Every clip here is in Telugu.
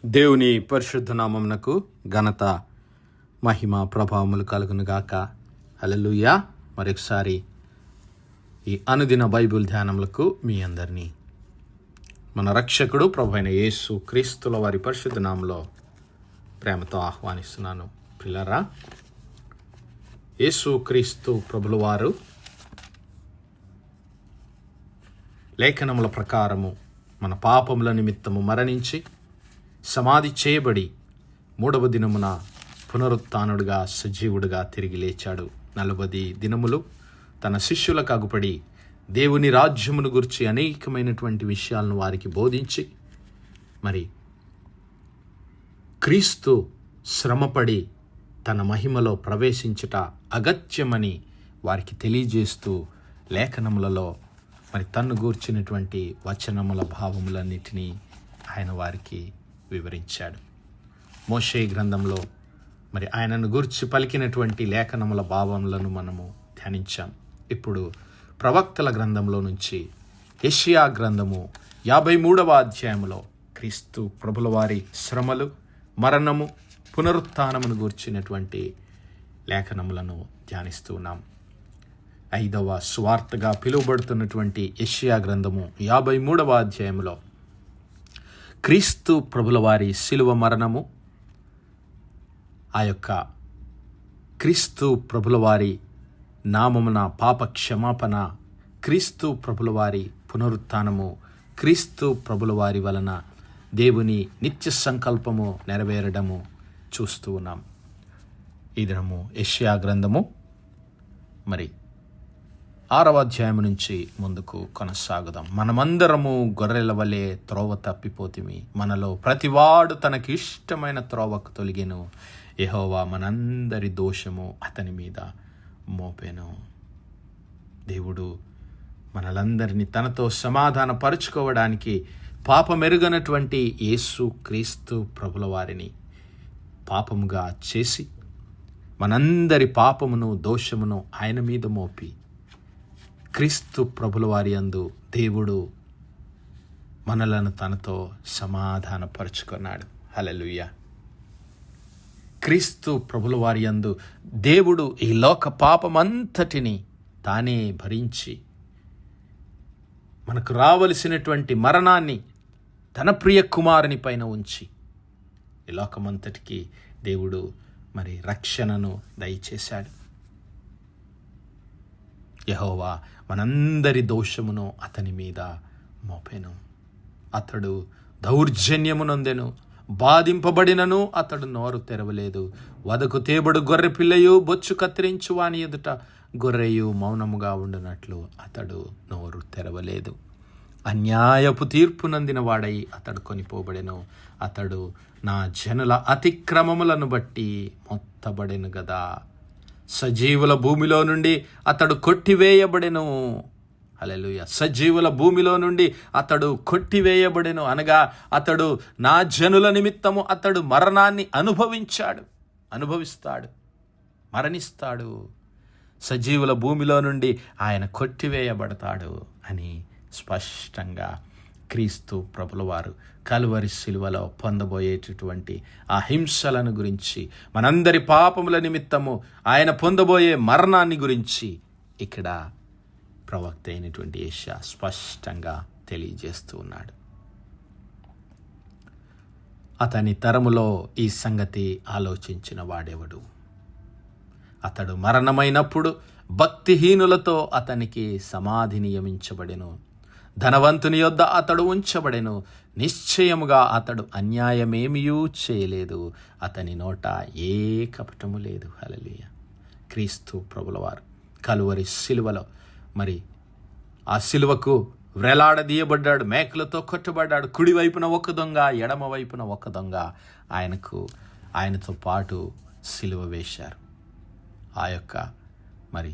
దేవుని పరిశుద్ధ నామమునకు ఘనత మహిమ ప్రభావములు కలుగునుగాక. హల్లెలూయా. మరొకసారి ఈ అనుదిన బైబిల్ ధ్యానములకు మీ అందరినీ మన రక్షకుడు ప్రభువైన యేసు క్రీస్తుల వారి పరిశుద్ధ నామములో ప్రేమతో ఆహ్వానిస్తున్నాను. పిల్లరా, యేసు క్రీస్తు ప్రభుల వారు లేఖనముల ప్రకారము మన పాపముల నిమిత్తము మరణించి సమాధి చేయబడి మూడవ దినమున పునరుత్థానుడుగా సజీవుడుగా తిరిగి లేచాడు. 40 దినములు తన శిష్యులకు అగుపడి దేవుని రాజ్యమును గురించి అనేకమైనటువంటి విషయాలను వారికి బోధించి మరి క్రీస్తు శ్రమపడి తన మహిమలో ప్రవేశించుట అగత్యమని వారికి తెలియజేస్తూ లేఖనములలో మరి తన్ను గూర్చినటువంటి వచనముల భావములన్నిటినీ ఆయన వారికి వివరించాడు. మోషే గ్రంథంలో మరి ఆయనను గూర్చి పలికినటువంటి లేఖనముల భావములను మనము ధ్యానించాం. ఇప్పుడు ప్రవక్తల గ్రంథంలో నుంచి యెషయా గ్రంథము 53వ అధ్యాయములో క్రీస్తు ప్రభుల వారి శ్రమలు, మరణము, పునరుత్థానమును గూర్చినటువంటి లేఖనములను ధ్యానిస్తూ ఉన్నాం. 5వ సువార్తగా పిలువబడుతున్నటువంటి యెషయా గ్రంథము 53వ అధ్యాయంలో క్రీస్తు ప్రభుల వారి శిలువ మరణము, ఆ యొక్క క్రీస్తు ప్రభుల వారి నామమున పాప క్షమాపణ, క్రీస్తు ప్రభుల వారి పునరుత్థానము, క్రీస్తు ప్రభుల వారి వలన దేవుని నిత్య సంకల్పము నెరవేరడము చూస్తూ ఉన్నాం. ఈ దినము యెషయా గ్రంథము మరి 6వ అధ్యాయం నుంచి ముందుకు కొనసాగుదాం. మనమందరము గొర్రెల వలె త్రోవ తప్పిపోతిమి, మనలో ప్రతివాడు తనకి ఇష్టమైన త్రోవకు తొలగెను, యెహోవా మనందరి దోషము అతని మీద మోపెను. దేవుడు మనలందరినీ తనతో సమాధాన పరుచుకోవడానికి పాపమెరుగనటువంటి యేసు క్రీస్తు ప్రభుల వారిని పాపముగా చేసి మనందరి పాపమును దోషమును ఆయన మీద మోపి క్రీస్తు ప్రభుల వారి యందు దేవుడు మనలను తనతో సమాధానపరుచుకున్నాడు. హల్లెలూయా. క్రీస్తు ప్రభుల వారి యందు దేవుడు ఈ లోక పాపమంతటిని తానే భరించి మనకు రావలసినటువంటి మరణాన్ని తన ప్రియ కుమారుని పైన ఉంచి ఈ లోకమంతటికి దేవుడు మరి రక్షణను దయచేశాడు. యెహోవా మనందరి దోషమును అతని మీద మోపెను. అతడు దౌర్జన్యమునొందెను, బాధింపబడినను అతడు నోరు తెరవలేదు. వదకు తేబడు గొర్రె పిల్లయు బొచ్చు కత్తిరించు వాని ఎదుట గొర్రెయు మౌనముగా ఉండునట్లు అతడు నోరు తెరవలేదు. అన్యాయపు తీర్పు నందిన వాడై అతడు కొనిపోబడెను. అతడు నా జనుల అతిక్రమములను బట్టి మొత్తబడెను గదా. సజీవుల భూమిలో నుండి అతడు కొట్టివేయబడెను. హల్లెలూయా. సజీవుల భూమిలో నుండి అతడు కొట్టివేయబడెను అనగా అతడు నా జనుల నిమిత్తము అతడు మరణాన్ని అనుభవిస్తాడు, మరణిస్తాడు. సజీవుల భూమిలో నుండి ఆయన కొట్టివేయబడతాడు అని స్పష్టంగా క్రీస్తు ప్రభుల వారు కలువరి శిలువలో పొందబోయేటటువంటి ఆ హింసలను గురించి, మనందరి పాపముల నిమిత్తము ఆయన పొందబోయే మరణాన్ని గురించి ఇక్కడ ప్రవక్త అయినటువంటి యెషయా స్పష్టంగా తెలియజేస్తూ ఉన్నాడు. అతని తరములో ఈ సంగతి ఆలోచించిన వాడెవడు? అతడు మరణమైనప్పుడు భక్తిహీనులతో అతనికి సమాధి నియమించబడెను. ధనవంతుని యొద్ద అతడు ఉంచబడెను. నిశ్చయముగా అతడు అన్యాయమేమియూ చేయలేదు, అతని నోట ఏ కపటము లేదు. హల్లెలూయా. క్రీస్తు ప్రభుల వారు కలువరి శిలువలో మరి ఆ శిలువకు వ్రేలాడదీయబడ్డాడు, మేకులతో కొట్టబడ్డాడు. కుడివైపున ఒక దొంగ, ఎడమ వైపున ఒక దొంగ ఆయనతో పాటు శిలువ వేశారు. ఆ యొక్క మరి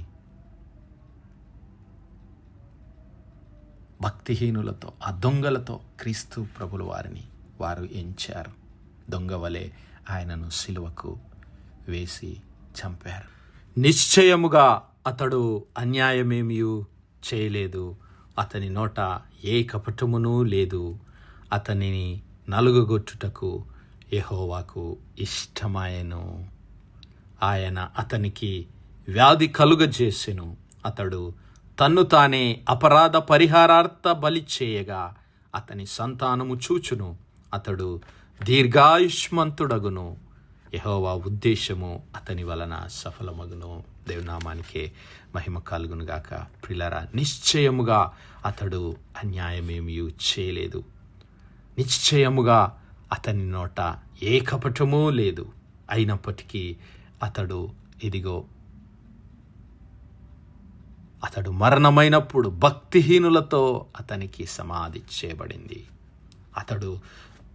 భక్తిహీనులతో, ఆ దొంగలతో క్రీస్తు ప్రభుల వారిని వారు ఎంచారు. దొంగ వలె ఆయనను శిలువకు వేసి చంపారు. నిశ్చయముగా అతడు అన్యాయమేమీ చేయలేదు, అతని నోట ఏ కపటమునూ లేదు, అతనిని నలుగుగొట్టుటకు యెహోవాకు ఇష్టమాయెను. ఆయన అతనికి వ్యాధి కలుగజేసెను. అతడు తన్ను తానే అపరాధ పరిహారార్థ బలి చేయగా అతని సంతానము చూచును. అతడు దీర్ఘాయుష్మంతుడగును. యెహోవా ఉద్దేశము అతని వలన సఫలమగును. దేవునామానికే మహిమ కలుగునుగాక. ప్రియులారా, నిశ్చయముగా అతడు అన్యాయమేమీ చేయలేదు. నిశ్చయముగా అతని నోట ఏ కపటమూ లేదు. అయినప్పటికీ అతడు మరణమైనప్పుడు భక్తిహీనులతో అతనికి సమాధి చేయబడింది. అతడు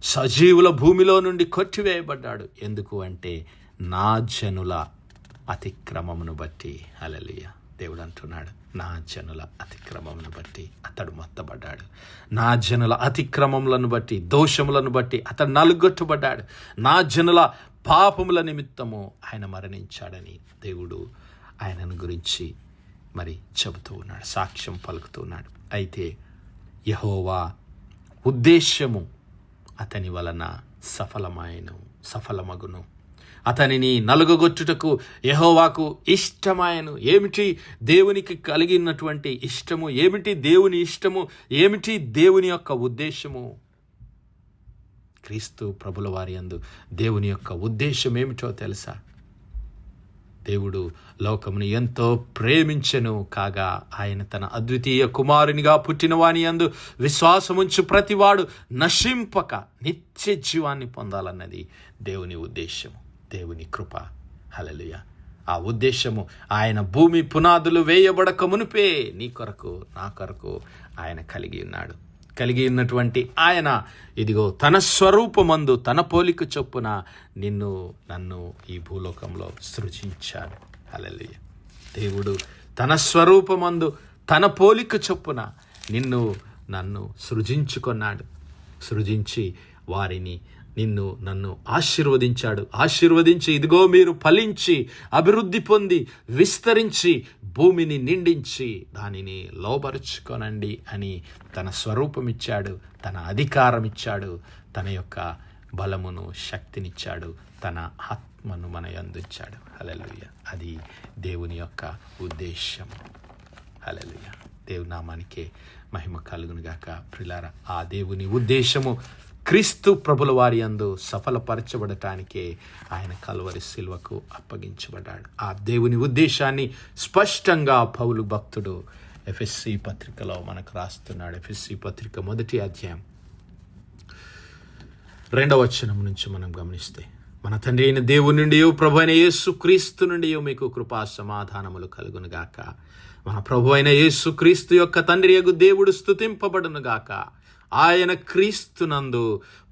సజీవుల భూమిలో నుండి కొట్టివేయబడ్డాడు. ఎందుకు అంటే నా జనుల అతిక్రమమును బట్టి. హల్లెలూయా. దేవుడు అంటున్నాడు, నా జనుల అతిక్రమమును బట్టి అతడు మొత్తబడ్డాడు. నా జనుల అతిక్రమములను బట్టి, దోషములను బట్టి అతడు నలుగొట్టబడ్డాడు. నా జనుల పాపముల నిమిత్తము ఆయన మరణించాడని దేవుడు ఆయనను గురించి మరి చెబుతూ ఉన్నాడు, సాక్ష్యం పలుకుతూ ఉన్నాడు. అయితే యెహోవా ఉద్దేశ్యము అతని వలన సఫలమగును. అతనిని నలుగగొట్టుటకు యెహోవాకు ఇష్టమాయను. ఏమిటి దేవునికి కలిగినటువంటి ఇష్టము? ఏమిటి దేవుని ఇష్టము? ఏమిటి దేవుని యొక్క ఉద్దేశము? క్రీస్తు ప్రభుల వారి యందు దేవుని యొక్క ఉద్దేశం ఏమిటో తెలుసా? దేవుడు లోకమును ఎంతో ప్రేమించెను కాగా ఆయన తన అద్వితీయ కుమారునిగా పుట్టిన వాని యందు విశ్వాసముంచు ప్రతివాడు నశింపక నిత్య జీవాన్ని పొందాలన్నది దేవుని ఉద్దేశము, దేవుని కృప. హల్లెలూయా. ఆ ఉద్దేశము ఆయన భూమి పునాదులు వేయబడక మునిపే నీ కొరకు నా కొరకు ఆయన కలిగి ఉన్నటువంటి ఆయన ఇదిగో తన స్వరూపమందు తన పోలిక చొప్పున నన్ను ఈ భూలోకంలో సృజించాడు. హల్లెలూయా. దేవుడు తన స్వరూపమందు తన పోలిక చొప్పున నన్ను సృజించుకున్నాడు. సృజించి వారిని నన్ను ఆశీర్వదించి ఇదిగో మీరు ఫలించి అభివృద్ధి పొంది విస్తరించి భూమిని నిండించి దానిని లోబరుచుకొనండి అని తన స్వరూపం ఇచ్చాడు, తన అధికారం ఇచ్చాడు, తన యొక్క బలమును శక్తినిచ్చాడు, తన ఆత్మను మన యందు ఇచ్చాడు. హల్లెలూయా. అది దేవుని యొక్క ఉద్దేశం. హల్లెలూయా. దేవుని నామానికే మహిమ కలుగునుగాక. ప్రియులారా, ఆ దేవుని ఉద్దేశము క్రీస్తు ప్రభుల వారి యందు సఫలపరచబడటానికే ఆయన కల్వరి శిలువకు అప్పగించబడ్డాడు. ఆ దేవుని ఉద్దేశాన్ని స్పష్టంగా పౌలు భక్తుడు ఎఫెసీ పత్రికలో మనకు రాస్తున్నాడు. ఎఫెసీ పత్రిక 1వ అధ్యాయం 2వ వచనం నుంచి మనం గమనిస్తే, మన తండ్రి అయిన దేవుని నుండి ప్రభు అయిన యేసు క్రీస్తు నుండి మీకు కృపా సమాధానములు కలుగునుగాక. మన ప్రభు అయిన యేసు క్రీస్తు యొక్క తండ్రి యగు దేవుడు స్తుతింపబడునుగాక. ఆయన క్రీస్తునందు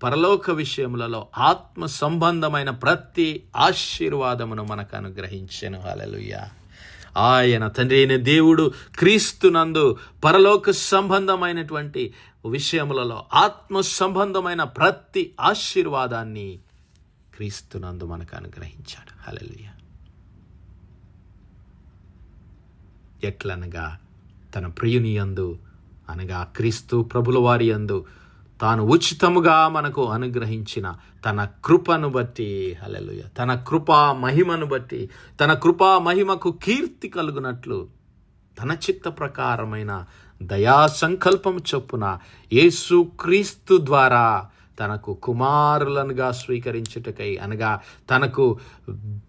పరలోక విషయములలో ఆత్మ సంబంధమైన ప్రతి ఆశీర్వాదమును మనకు అనుగ్రహించెను. హల్లెలూయా. ఆయన తండ్రి అయిన దేవుడు క్రీస్తునందు పరలోక సంబంధమైనటువంటి విషయములలో ఆత్మ సంబంధమైన ప్రతి ఆశీర్వాదాన్ని క్రీస్తునందు మనకు అనుగ్రహించాడు. హల్లెలూయా. ఎట్లనగా తన ప్రియుని యందు అనగా క్రీస్తు ప్రభుల వారి యందు తాను ఉచితముగా మనకు అనుగ్రహించిన తన కృపను బట్టి, హల్లెలూయా, తన కృపా మహిమను బట్టి, తన కృపా మహిమకు కీర్తి కలుగునట్లు తన చిత్త ప్రకారమైన దయా సంకల్పం చొప్పున యేసు క్రీస్తు ద్వారా తనకు కుమారులనుగా స్వీకరించుటకై, అనగా తనకు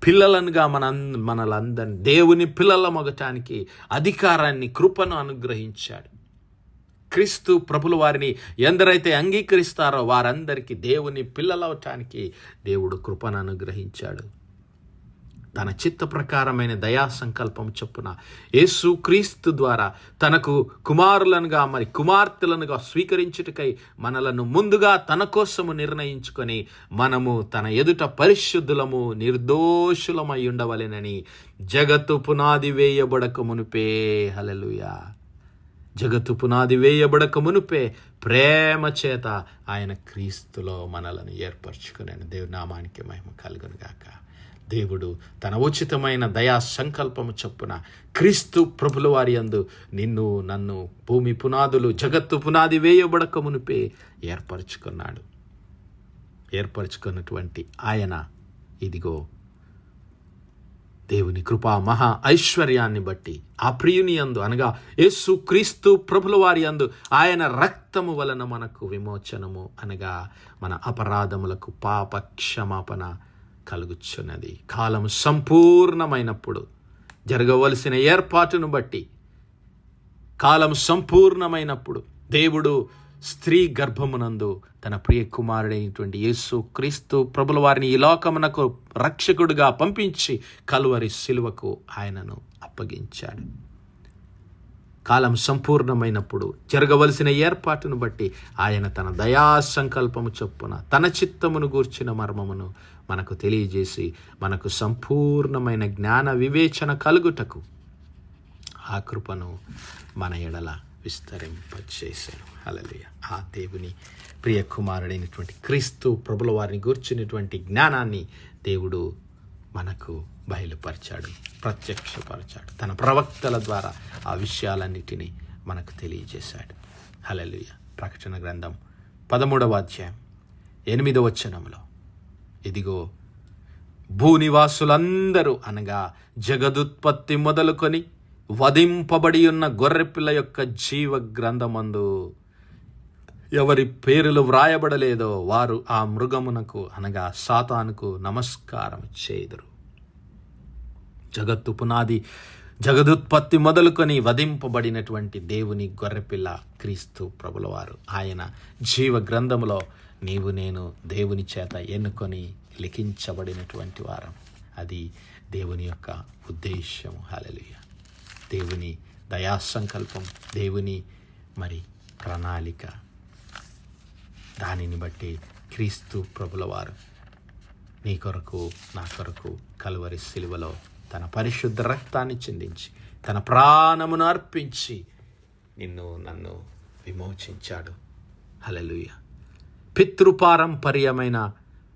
పిల్లలనుగా మనలందరినీ దేవుని పిల్లలమగటానికి అధికారాన్ని, కృపను అనుగ్రహించాడు. క్రీస్తు ప్రభుల వారిని ఎందరైతే అంగీకరిస్తారో వారందరికీ దేవుని పిల్లలవటానికి దేవుడు కృపను అనుగ్రహించాడు. తన చిత్త ప్రకారమైన దయా సంకల్పం చొప్పున యేసు క్రీస్తు ద్వారా తనకు కుమారులనుగా మరి కుమార్తెలనుగా స్వీకరించుటకై మనలను ముందుగా తన కోసము నిర్ణయించుకొని మనము తన ఎదుట పరిశుద్ధులము నిర్దోషులమై ఉండవలెనని జగత్తు పునాది వేయబడక మునుపే, హల్లెలూయా, జగత్తు పునాది వేయబడక మునుపే ప్రేమ చేత ఆయన క్రీస్తులో మనలను ఏర్పరచుకునేను. దేవుని నామానికి మహిమ కలుగునుగాక. దేవుడు తన ఉచితమైన దయా సంకల్పము చొప్పున క్రీస్తు ప్రభుల వారి యందు నన్ను భూమి పునాదులు జగత్తు పునాది వేయబడక మునిపే ఏర్పరచుకున్నాడు. ఏర్పరచుకున్నటువంటి ఆయన ఇదిగో దేవుని కృపా మహా ఐశ్వర్యాన్ని బట్టి ఆ ప్రియుని యందు అనగా యేసు క్రీస్తు ప్రభుల వారి యందు ఆయన రక్తము వలన మనకు విమోచనము అనగా మన అపరాధములకు పాప క్షమాపణ కలుగుచున్నది. కాలం సంపూర్ణమైనప్పుడు జరగవలసిన ఏర్పాటును బట్టి కాలం సంపూర్ణమైనప్పుడు దేవుడు స్త్రీ గర్భమునందు తన ప్రియ కుమారుడైనటువంటి యేసు క్రీస్తు ప్రభుల వారిని ఈ లోకమునకు రక్షకుడిగా పంపించి కలువరి శిలువకు ఆయనను అప్పగించాడు. కాలం సంపూర్ణమైనప్పుడు జరగవలసిన ఏర్పాటును బట్టి ఆయన తన దయా సంకల్పము చొప్పున తన చిత్తమును గూర్చిన మర్మమును మనకు తెలియజేసి మనకు సంపూర్ణమైన జ్ఞాన వివేచన కలుగుటకు ఆ కృపను మన ఎడల విస్తరింపచేశాను. హల్లెలూయా. ఆ దేవుని ప్రియ కుమారుడైనటువంటి క్రీస్తు ప్రభుల వారిని గూర్చినటువంటి జ్ఞానాన్ని దేవుడు మనకు బయలుపరిచాడు, ప్రత్యక్షపరిచాడు. తన ప్రవక్తల ద్వారా ఆ విషయాలన్నిటినీ మనకు తెలియజేశాడు. హల్లెలూయా. ప్రకటన గ్రంథం 13వ అధ్యాయం 8వ వచనంలో ఇదిగో భూనివాసులందరూ అనగా జగదుత్పత్తి మొదలుకొని వధింపబడి ఉన్న గొర్రెపిల్ల యొక్క జీవ గ్రంథమందు ఎవరి పేర్లు వ్రాయబడలేదో వారు ఆ మృగమునకు అనగా సాతానుకు నమస్కారం చేయుదురు. జగదుత్పత్తి మొదలుకొని వధింపబడినటువంటి దేవుని గొర్రెపిల్ల క్రీస్తు ప్రభుల వారు ఆయన జీవ గ్రంథములో నీవు నేను దేవుని చేత ఎన్నుకొని లిఖించబడినటువంటి వారం. అది దేవుని యొక్క ఉద్దేశము. హల్లెలూయా. దేవుని దయా సంకల్పం, దేవుని మరి ప్రణాళిక. దానిని బట్టి క్రీస్తు ప్రభుల వారు నీ కొరకు నా కొరకు కలువరి శిలువలో తన పరిశుద్ధ రక్తాన్ని చిందించి తన ప్రాణమును అర్పించి నిన్ను నన్ను విమోచించాడు. హల్లెలూయా. పితృపారంపర్యమైన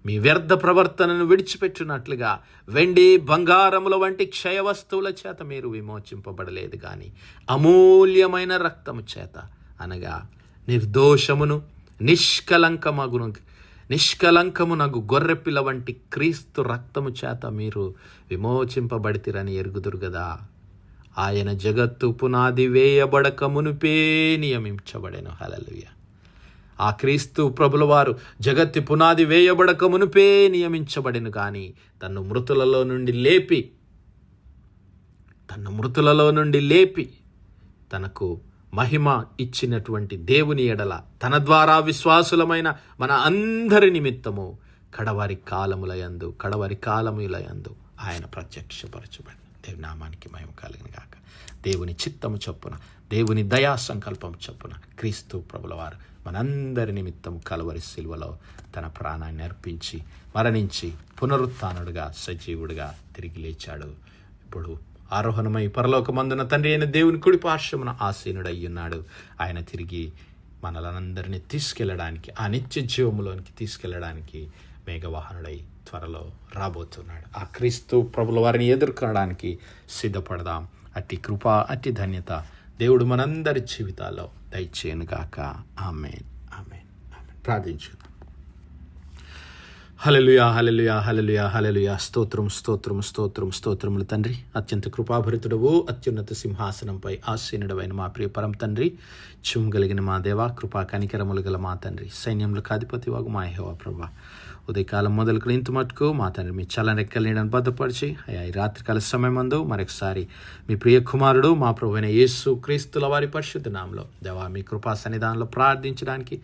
మీ వ్యర్థ ప్రవర్తనను విడిచిపెట్టినట్లుగా వెండి బంగారముల వంటి క్షయ వస్తువుల చేత మీరు విమోచింపబడలేదు, కానీ అమూల్యమైన రక్తము చేత అనగా నిర్దోషమును నిష్కలంకమునగు గొర్రెపిల్ల వంటి క్రీస్తు రక్తము చేత మీరు విమోచింపబడితిరని ఎరుగుదురు గదా. ఆయన జగత్తు పునాది వేయబడక మునుపే నియమించబడెను. హల్లెలూయా. ఆ క్రీస్తు ప్రభుల వారు జగత్తి పునాది వేయబడక మునుపే నియమించబడెను, కానీ తన్ను మృతులలో నుండి లేపి తనకు మహిమ ఇచ్చినటువంటి దేవుని ఎడల తన ద్వారా విశ్వాసులమైన మన అందరి నిమిత్తము కడవరి కాలములయందు ఆయన ప్రత్యక్షపరచబడి దేవుని నామానికి మహిమ కలిగిన గాక. దేవుని చిత్తము చొప్పున దేవుని దయా సంకల్పం చొప్పున క్రీస్తు ప్రభుల వారు మనందరి నిమిత్తం కలువరి శిలువలో తన ప్రాణాన్ని అర్పించి మరణించి పునరుత్థానుడుగా సజీవుడిగా తిరిగి లేచాడు. ఇప్పుడు ఆరోహణమై పరలోకమందున తండ్రి అయిన దేవుని కుడి పార్శ్వమున ఆసీనుడయ్యున్నాడు. ఆయన తిరిగి మనలందరినీ తీసుకెళ్ళడానికి, ఆ నిత్య జీవములోనికి తీసుకెళ్ళడానికి మేఘవాహనుడై త్వరలో రాబోతున్నాడు. ఆ క్రీస్తు ప్రభుల వారిని ఎదుర్కొనడానికి సిద్ధపడదాం. అట్టి కృప, అట్టి ధన్యత దేవుడు మనందరి జీవితాల్లో దయచేయనుగాక. ఆమేన్, ఆమేన్, ఆమేన్. ప్రార్థించుదాం. హల్లెలూయా, హల్లెలూయా, హల్లెలూయా, హల్లెలూయా. స్తోత్రం, స్తోత్రం, స్తోత్రం, స్తోత్రములు తండ్రి. అత్యంత కృపాభరితుడవు, అత్యున్నత సింహాసనంపై ఆసీనుడవైన మా ప్రియ పరం తండ్రి, చూమగలిగిన మా దేవా, కృపా కనికరములు గల మా తండ్రి, సైన్యములకు అధిపతి వాగు మా యెహోవా ప్రభువా, ఉదయకాలం మొదలుకొని ఇంత మటుకు మా తండ్రి మీ చల్లనెక్కల నీడను భద్రపరిచి అయ్యా ఈ రాత్రికాల సమయమందు మరొకసారి మీ ప్రియ కుమారుడు మా ప్రభువైన యేసు క్రీస్తుల వారి పరిశుద్ధ నామములో దేవా మీ కృపా సన్నిధానంలో ప్రార్థించడానికి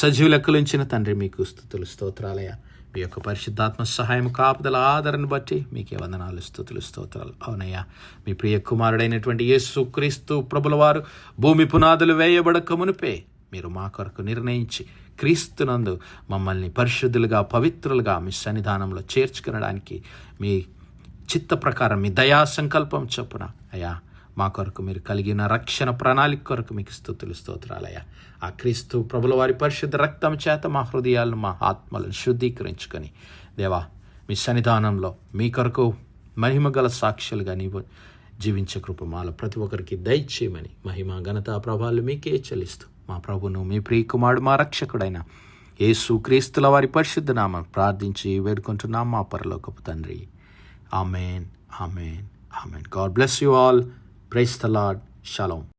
సజీవ లెక్కలుంచిన తండ్రి మీకు స్తుతులు స్తోత్రాలయ్యా. మీ యొక్క పరిశుద్ధాత్మ సహాయం, కాపుదల, ఆదరణ బట్టి మీకే వందనాలు, స్తుతులు, స్తోత్రాలు. అవునయ్యా, మీ ప్రియ కుమారుడైనటువంటి యేసు క్రీస్తు ప్రభుల వారు భూమి పునాదులు వేయబడక మునిపే మీరు మా కొరకు నిర్ణయించి క్రీస్తునందు మమ్మల్ని పరిశుద్ధులుగా, పవిత్రులుగా మీ సన్నిధానంలో చేర్చుకునడానికి మీ చిత్త ప్రకారం మీ దయా సంకల్పం చొప్పున అయ్యా మా కొరకు మీరు కలిగిన రక్షణ ప్రణాళిక కొరకు మీకు స్తుతులు, స్తోత్రాలయ్యా. ఆ క్రీస్తు ప్రభుల వారి పరిశుద్ధ రక్తం చేత మా హృదయాలను, మా ఆత్మలను శుద్ధీకరించుకొని దేవా మీ సన్నిధానంలో మీ కొరకు మహిమగల సాక్షులుగా నీవు జీవించే కృప మాలో ప్రతి ఒక్కరికి దయచేయమని మహిమ, ఘనత, ప్రభావాలు మీకే చెల్లిస్తూ మా ప్రభును, మీ ప్రియ కుమారుడు, మా రక్షకుడైన యేసు క్రీస్తుల వారి పరిశుద్ధ నామం ప్రార్థించి వేడుకుంటున్నాం మా పరలోకపు తండ్రి. Amen, amen, amen. God bless you all. Praise the Lord. Shalom.